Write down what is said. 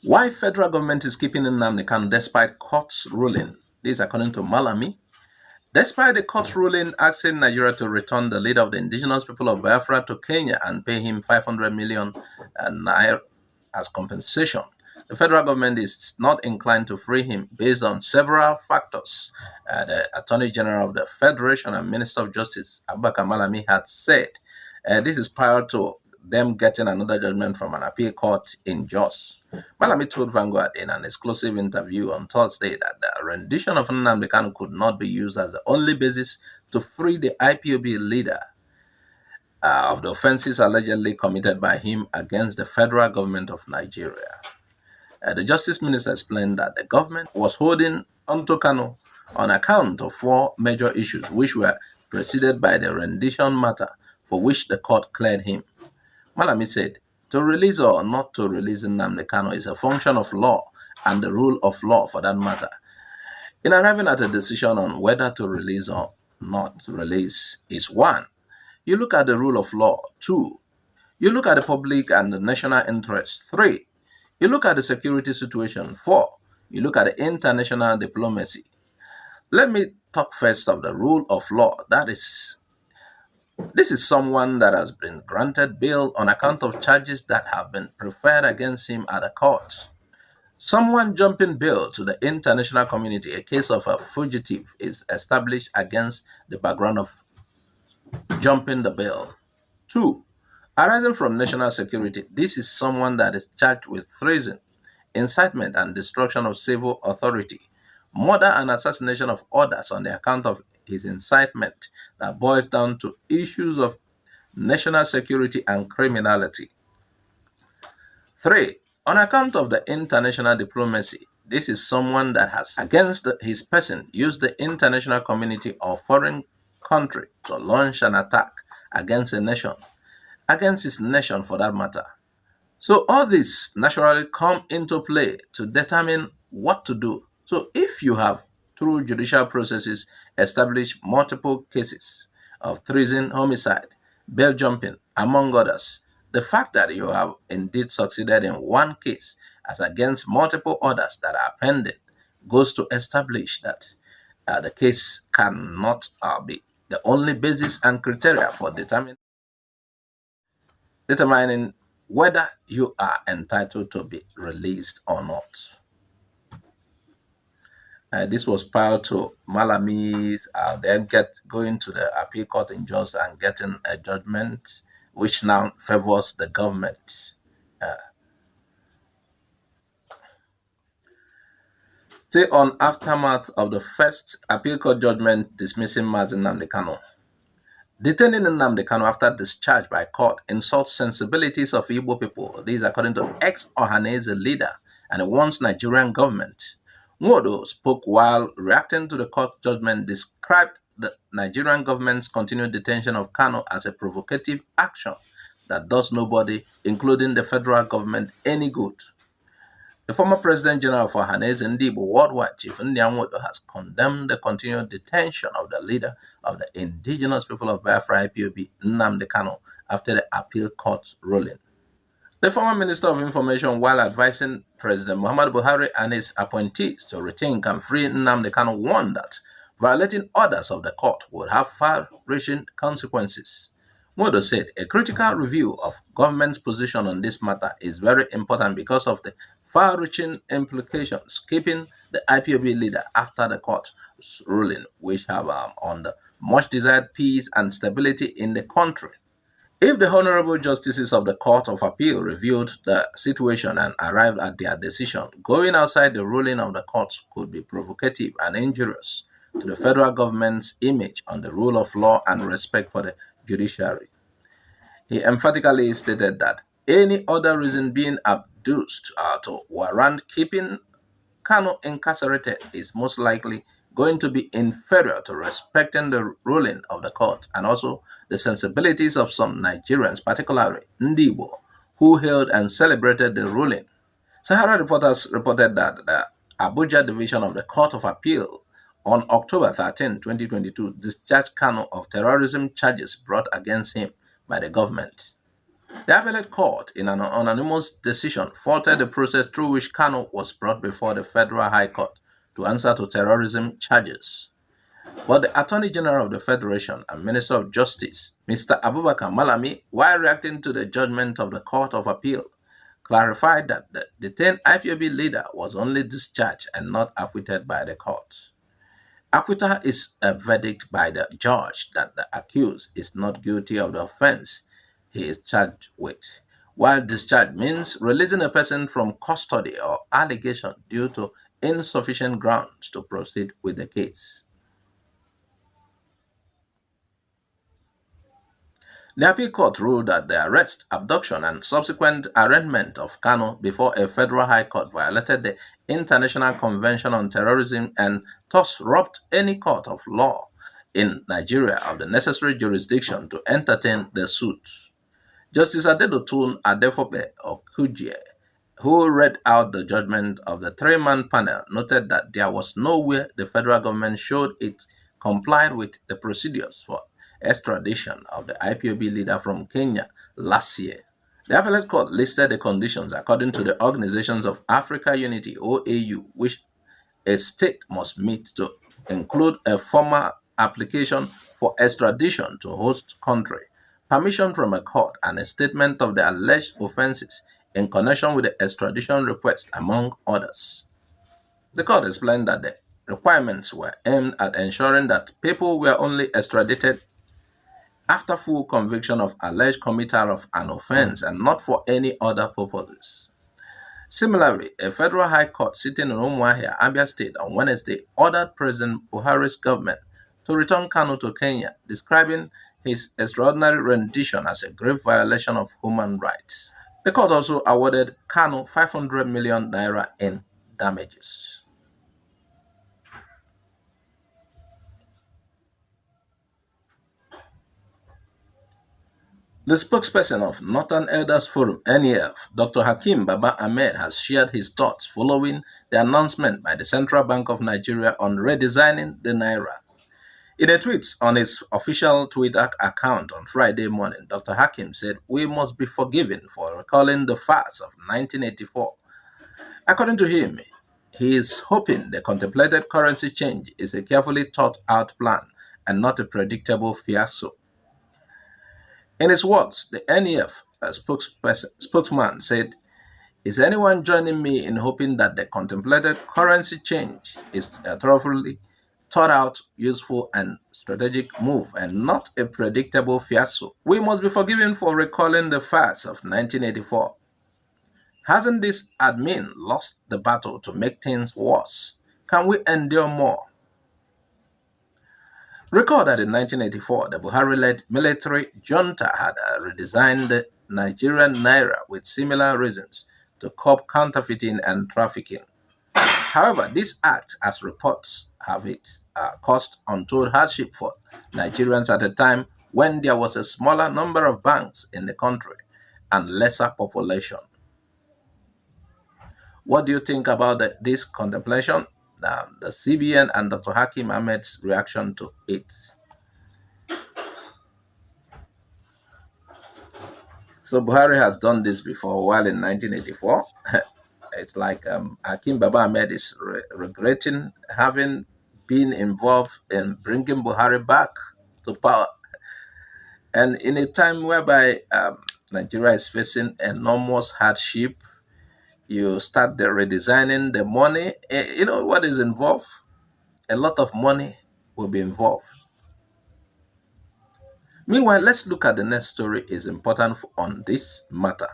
Why federal government is keeping Nnamdi Kanu despite court's ruling? This according to Malami. Despite the court ruling asking Nigeria to return the leader of the indigenous people of Biafra to Kenya and pay him 500 million naira as compensation, the federal government is not inclined to free him based on several factors. The Attorney General of the Federation and Minister of Justice, Abubakar Malami, had said this is prior to them getting another judgment from an appeal court in Jos. Malami told Vanguard in an exclusive interview on Thursday that the rendition of Nnamdi Kanu could not be used as the only basis to free the IPOB leader of the offenses allegedly committed by him against the federal government of Nigeria. The Justice Minister explained that the government was holding onto Kanu on account of four major issues, which were preceded by the rendition matter for which the court cleared him. Malami said, to release or not to release Nnamdi Kanu is a function of law and the rule of law for that matter. In arriving at a decision on whether to release or not to release is 1. You look at the rule of law. 2. You look at the public and the national interest. 3. You look at the security situation. 4. You look at the international diplomacy. Let me talk first of the rule of law. This is someone that has been granted bail on account of charges that have been preferred against him at a court. Someone jumping bail to the international community, a case of a fugitive, is established against the background of jumping the bail. 2. Arising from national security, this is someone that is charged with treason, incitement and destruction of civil authority, murder and assassination of others on the account of his incitement that boils down to issues of national security and criminality. 3. On account of the international diplomacy, this is someone that has, against his person, used the international community or foreign country to launch an attack against a nation, against his nation for that matter. So all this naturally come into play to determine what to do. So if you have, through judicial processes, established multiple cases of treason, homicide, bail jumping, among others, the fact that you have indeed succeeded in one case as against multiple others that are pending goes to establish that the case cannot be the only basis and criteria for determining whether you are entitled to be released or not. This was prior to Malami's then going to the appeal court in Jos and getting a judgment which now favors the government. Still on aftermath of the first appeal court judgment dismissing Nnamdi Kanu. Detaining Nnamdi Kanu after discharge by court insults sensibilities of Igbo people. This is according to ex-Ohanese leader and once Nigerian government. Nwodo spoke while reacting to the court judgment, described the Nigerian government's continued detention of Kanu as a provocative action that does nobody, including the federal government, any good. The former President General of Ohanese Igbo worldwide, Chief Nwodo, has condemned the continued detention of the leader of the indigenous people of Biafra IPOB, Nnamdi Kanu, after the appeal court ruling. The former Minister of Information, while advising President Muhammadu Buhari and his appointees to rethink and free Nnamdi Kanu, warned that violating orders of the court would have far-reaching consequences. Nwodo said a critical review of government's position on this matter is very important because of the far-reaching implications keeping the IPOB leader after the court ruling, which have on the much-desired peace and stability in the country. If the Honorable Justices of the Court of Appeal reviewed the situation and arrived at their decision, going outside the ruling of the courts could be provocative and injurious to the federal government's image on the rule of law and respect for the judiciary. He emphatically stated that any other reason being adduced to warrant keeping Kanu incarcerated is most likely going to be inferior to respecting the ruling of the court and also the sensibilities of some Nigerians, particularly Igbo, who hailed and celebrated the ruling. Sahara reporters reported that the Abuja division of the Court of Appeal on October 13, 2022, discharged Kanu of terrorism charges brought against him by the government. The appellate court, in an unanimous decision, faulted the process through which Kanu was brought before the Federal High Court to answer to terrorism charges. But the Attorney General of the Federation and Minister of Justice, Mr. Abubakar Malami, while reacting to the judgment of the Court of Appeal, clarified that the detained IPOB leader was only discharged and not acquitted by the court. Acquittal is a verdict by the judge that the accused is not guilty of the offense he is charged with, while discharge means releasing a person from custody or allegation due to insufficient grounds to proceed with the case. The appeal court ruled that the arrest, abduction, and subsequent arraignment of Kanu before a federal high court violated the International Convention on Terrorism and thus robbed any court of law in Nigeria of the necessary jurisdiction to entertain the suit. Justice Adedotun Adefope Okujie, who read out the judgment of the three-man panel, noted that there was no way the federal government showed it complied with the procedures for extradition of the IPOB leader from Kenya last year. The appellate court listed the conditions according to the Organizations of Africa Unity (OAU), which a state must meet to include a formal application for extradition to host country, permission from a court, and a statement of the alleged offenses in connection with the extradition request, among others. The court explained that the requirements were aimed at ensuring that people were only extradited after full conviction of alleged committer of an offense and not for any other purposes. Similarly, a federal high court sitting in Umuahia, Abia State, on Wednesday ordered President Buhari's government to return Kanu to Kenya, describing his extraordinary rendition as a grave violation of human rights. The court also awarded Kanu 500 million naira in damages. The spokesperson of Northern Elders Forum (NEF), Dr. Hakim Baba Ahmed, has shared his thoughts following the announcement by the Central Bank of Nigeria on redesigning the Naira. In a tweet on his official Twitter account on Friday morning, Dr. Hakim said, "We must be forgiven for recalling the farce of 1984. According to him, he is hoping the contemplated currency change is a carefully thought out plan and not a predictable fiasco." In his words, the NEF spokesman said, "Is anyone joining me in hoping that the contemplated currency change is a thoroughly thought out, useful, and strategic move and not a predictable fiasco? We must be forgiven for recalling the farce of 1984. Hasn't this admin lost the battle to make things worse? Can we endure more?" Recall that in 1984, the Buhari-led military junta had redesigned the Nigerian Naira with similar reasons to curb counterfeiting and trafficking. However, this act, as reports have it, caused untold hardship for Nigerians at a time when there was a smaller number of banks in the country and lesser population. What do you think about this contemplation? The CBN and Dr. Hakim Ahmed's reaction to it. So Buhari has done this before, while in 1984, it's like Hakim Baba Ahmed is regretting having been involved in bringing Buhari back to power. And in a time whereby Nigeria is facing enormous hardship, you start the redesigning the money. You know what is involved? A lot of money will be involved. Meanwhile, let's look at the next story is important on this matter.